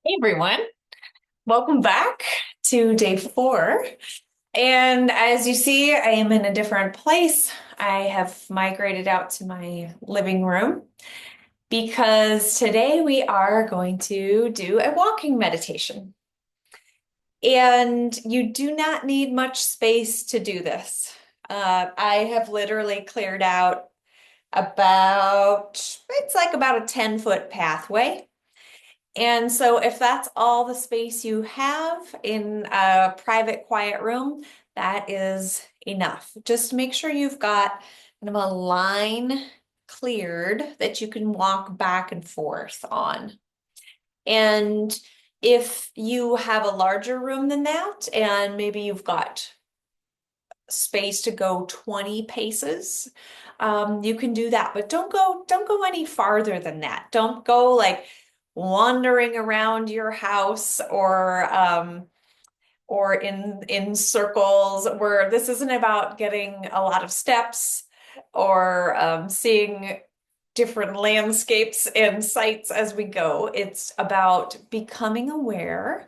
Hey everyone, welcome back to day 4. And as you see, I am in a different place. I have migrated out to my living room because today we are going to do a walking meditation. And you do not need much space to do this. I have literally cleared out it's like about a 10-foot pathway. And so if that's all the space you have in a private, quiet room, that is enough. Just make sure you've got kind of a line cleared that you can walk back and forth on. And if you have a larger room than that, and maybe you've got space to go 20 paces, you can do that. But don't go any farther than that. Don't go like wandering around your house or in circles where this isn't about getting a lot of steps or seeing different landscapes and sights as we go. It's about becoming aware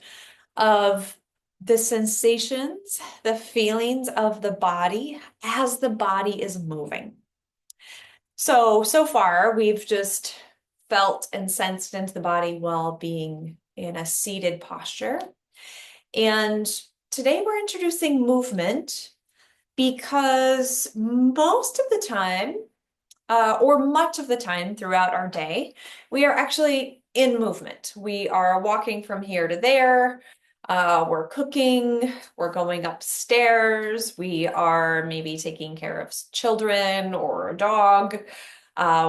of the sensations, the feelings of the body as the body is moving. So far, we've just felt and sensed into the body while being in a seated posture. And today we're introducing movement because most of the time, or much of the time throughout our day, we are actually in movement. We are walking from here to there. We're cooking, we're going upstairs, we are maybe taking care of children or a dog.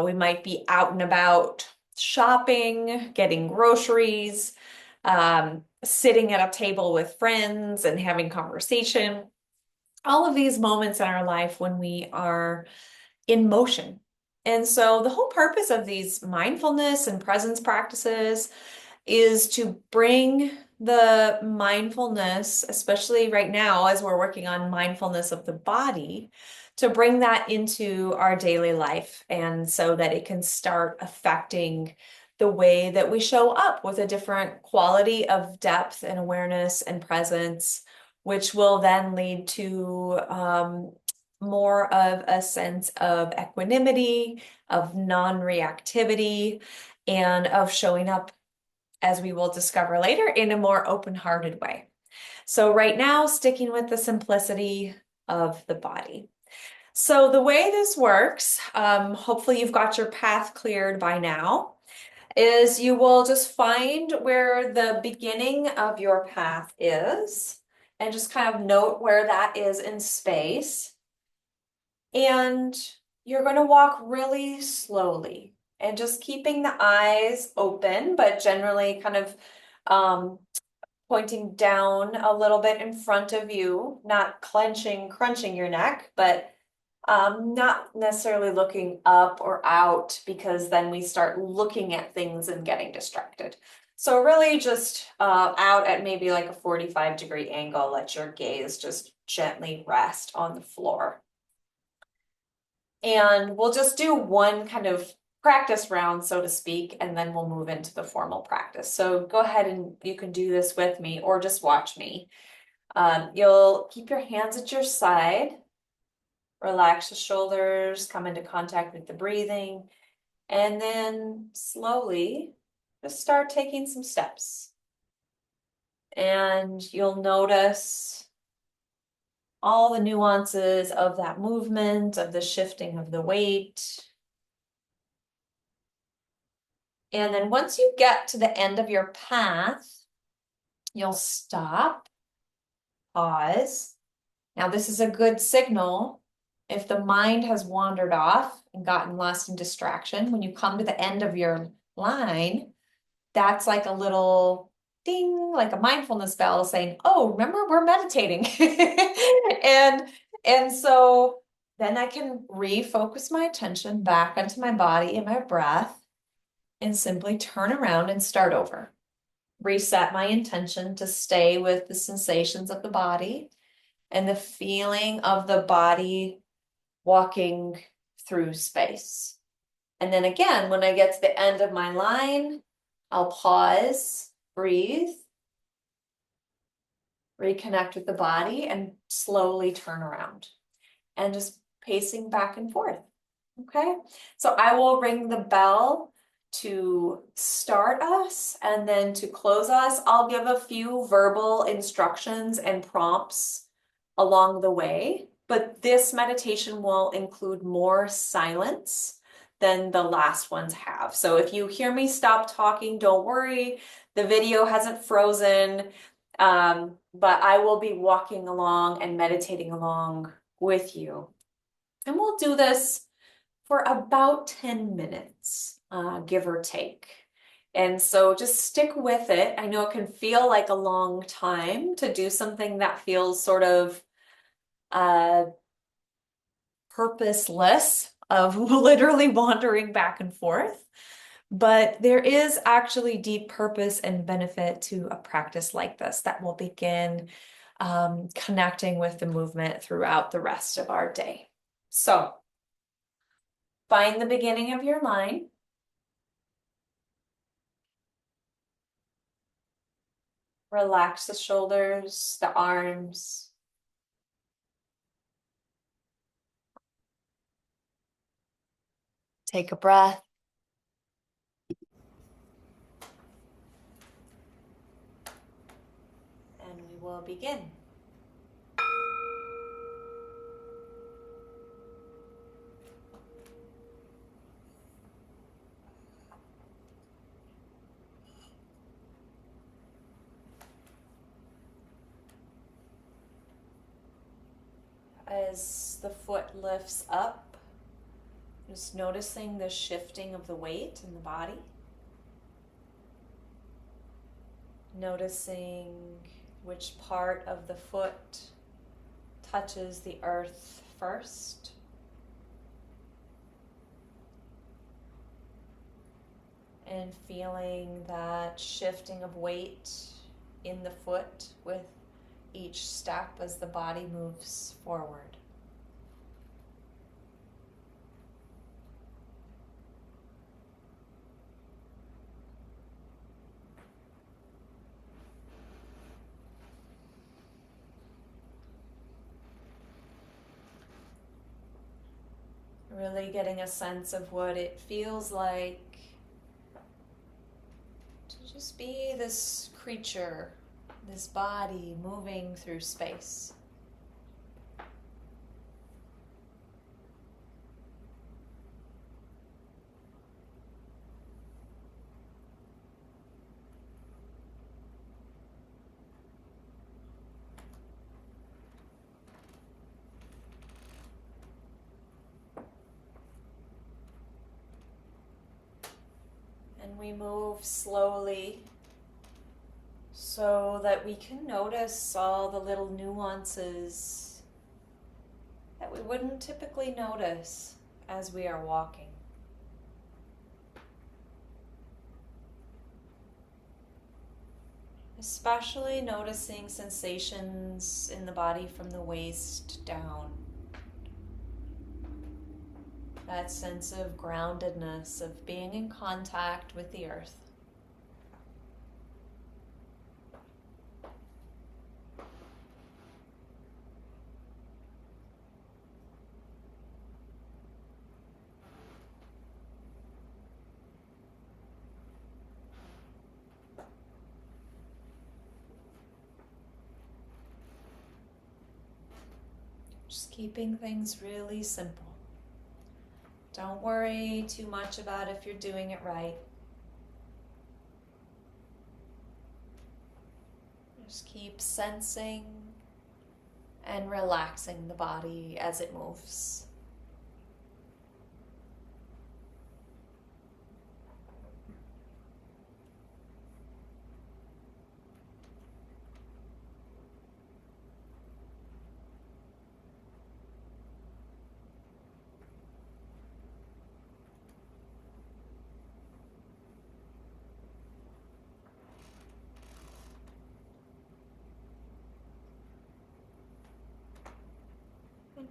We might be out and about shopping, getting groceries, sitting at a table with friends and having conversation. All of these moments in our life when we are in motion. And so the whole purpose of these mindfulness and presence practices is to bring the mindfulness, especially right now as we're working on mindfulness of the body, to bring that into our daily life and so that it can start affecting the way that we show up with a different quality of depth and awareness and presence, which will then lead to more of a sense of equanimity, of non-reactivity, and of showing up, as we will discover later, in a more open-hearted way. So right now, sticking with the simplicity of the body. So the way this works, hopefully you've got your path cleared by now, is you will just find where the beginning of your path is and just kind of note where that is in space. And you're going to walk really slowly and just keeping the eyes open, but generally kind of um, pointing down a little bit in front of you, not clenching, crunching your neck, but not necessarily looking up or out because then we start looking at things and getting distracted. So really just out at maybe like a 45-degree angle, let your gaze just gently rest on the floor. And we'll just do one kind of practice round, so to speak, and then we'll move into the formal practice. So go ahead and you can do this with me or just watch me. You'll keep your hands at your side, relax the shoulders, come into contact with the breathing, and then slowly just start taking some steps. And you'll notice all the nuances of that movement, of the shifting of the weight. And then once you get to the end of your path, you'll stop, pause. Now, this is a good signal. If the mind has wandered off and gotten lost in distraction, when you come to the end of your line, that's like a little ding, like a mindfulness bell saying, oh, remember, we're meditating. and and so then I can refocus my attention back onto my body and my breath and simply turn around and start over. Reset my intention to stay with the sensations of the body and the feeling of the body walking through space. And then again, when I get to the end of my line, I'll pause, Breathe. Reconnect with the body and slowly turn around. And just pacing back and forth. Okay, so I will ring the bell to start us, and then to close us, I'll give a few verbal instructions and prompts along the way. But this meditation will include more silence than the last ones have. So if you hear me stop talking, don't worry, the video hasn't frozen. But I will be walking along and meditating along with you. And we'll do this for about 10 minutes, give or take. And so just stick with it. I know it can feel like a long time to do something that feels sort of purposeless, of literally wandering back and forth. But there is actually deep purpose and benefit to a practice like this that will begin connecting with the movement throughout the rest of our day. So find the beginning of your line. Relax the shoulders, the arms. Take a breath. And we will begin. As the foot lifts up, just noticing the shifting of the weight in the body. Noticing which part of the foot touches the earth first. And feeling that shifting of weight in the foot with each step as the body moves forward. Really getting a sense of what it feels like to just be this creature, this body moving through space. And we move slowly so that we can notice all the little nuances that we wouldn't typically notice as we are walking. Especially noticing sensations in the body from the waist down. That sense of groundedness, of being in contact with the earth. Just keeping things really simple. Don't worry too much about if you're doing it right. Just keep sensing and relaxing the body as it moves.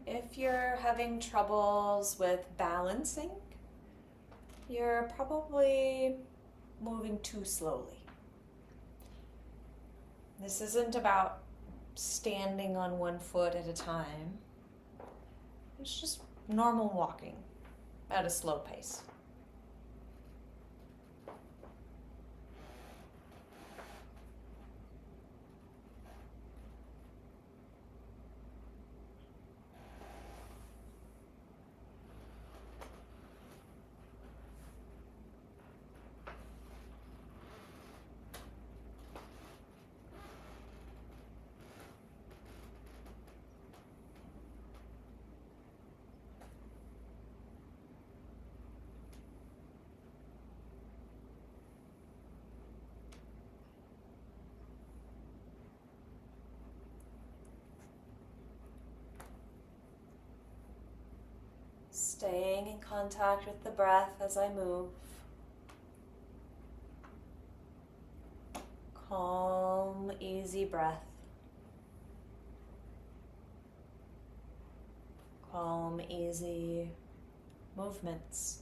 If you're having troubles with balancing, you're probably moving too slowly. This isn't about standing on one foot at a time. It's just normal walking at a slow pace. Staying in contact with the breath as I move. Calm, easy breath. Calm, easy movements.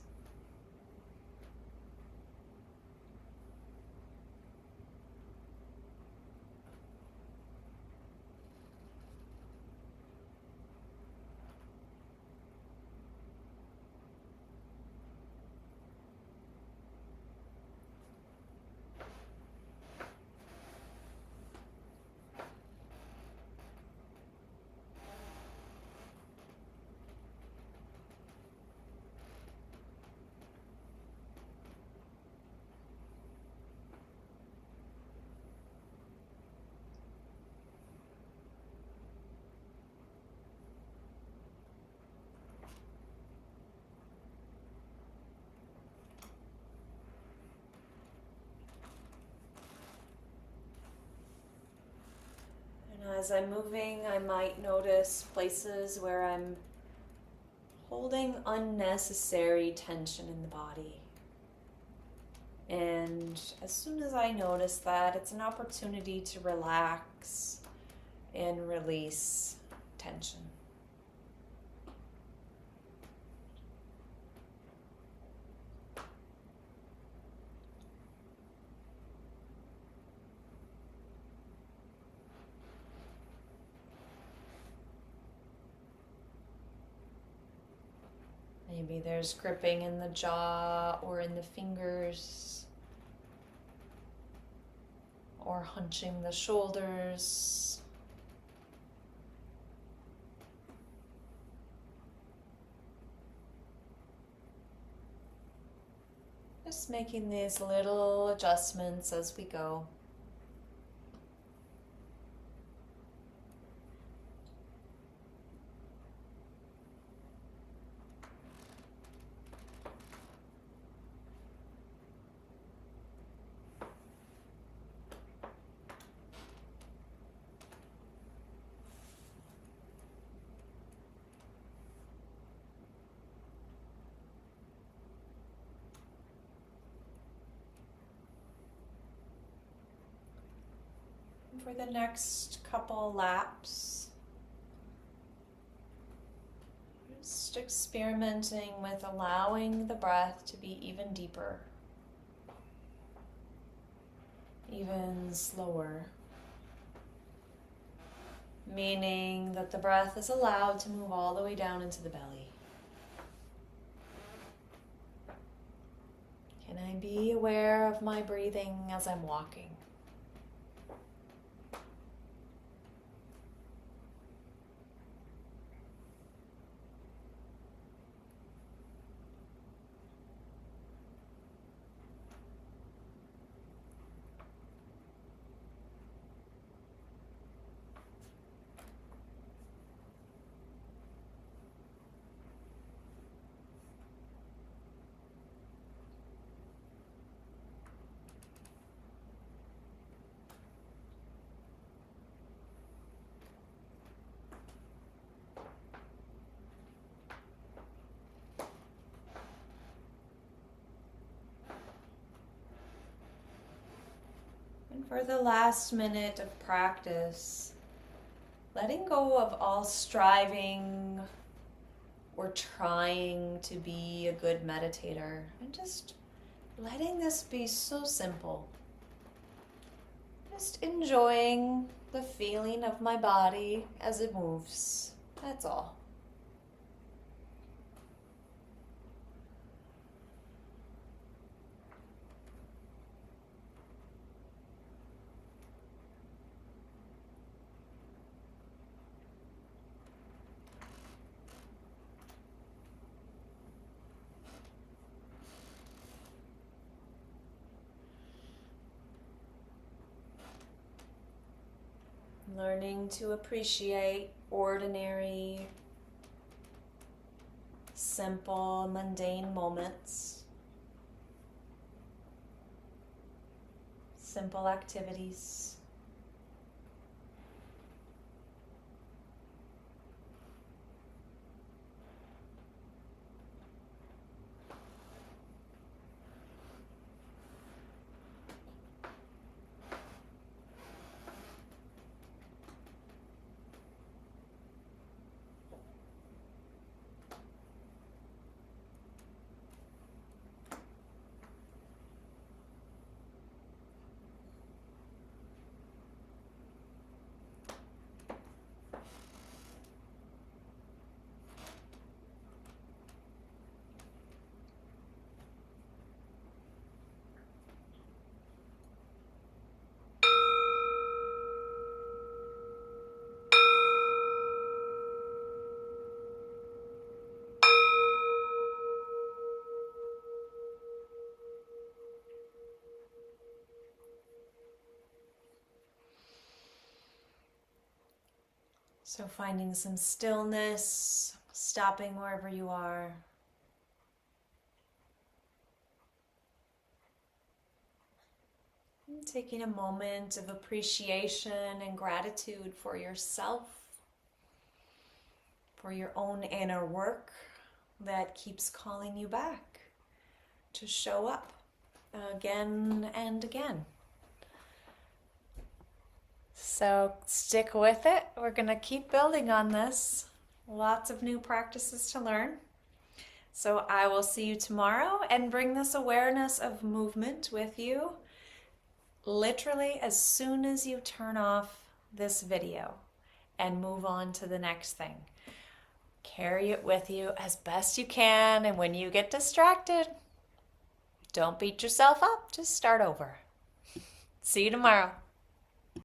And as I'm moving, I might notice places where I'm holding unnecessary tension in the body. And as soon as I notice that, it's an opportunity to relax and release tension. Maybe there's gripping in the jaw or in the fingers, or hunching the shoulders. Just making these little adjustments as we go. For the next couple laps, just experimenting with allowing the breath to be even deeper, even slower, meaning that the breath is allowed to move all the way down into the belly. Can I be aware of my breathing as I'm walking? And for the last minute of practice, letting go of all striving or trying to be a good meditator, and just letting this be so simple. Just enjoying the feeling of my body as it moves. That's all. Learning to appreciate ordinary, simple, mundane moments, simple activities. So finding some stillness, stopping wherever you are. And taking a moment of appreciation and gratitude for yourself, for your own inner work that keeps calling you back to show up again and again. So stick with it. We're going to keep building on this. Lots of new practices to learn. So I will see you tomorrow and bring this awareness of movement with you literally as soon as you turn off this video and move on to the next thing. Carry it with you as best you can, and when you get distracted, don't beat yourself up. Just start over. See you tomorrow.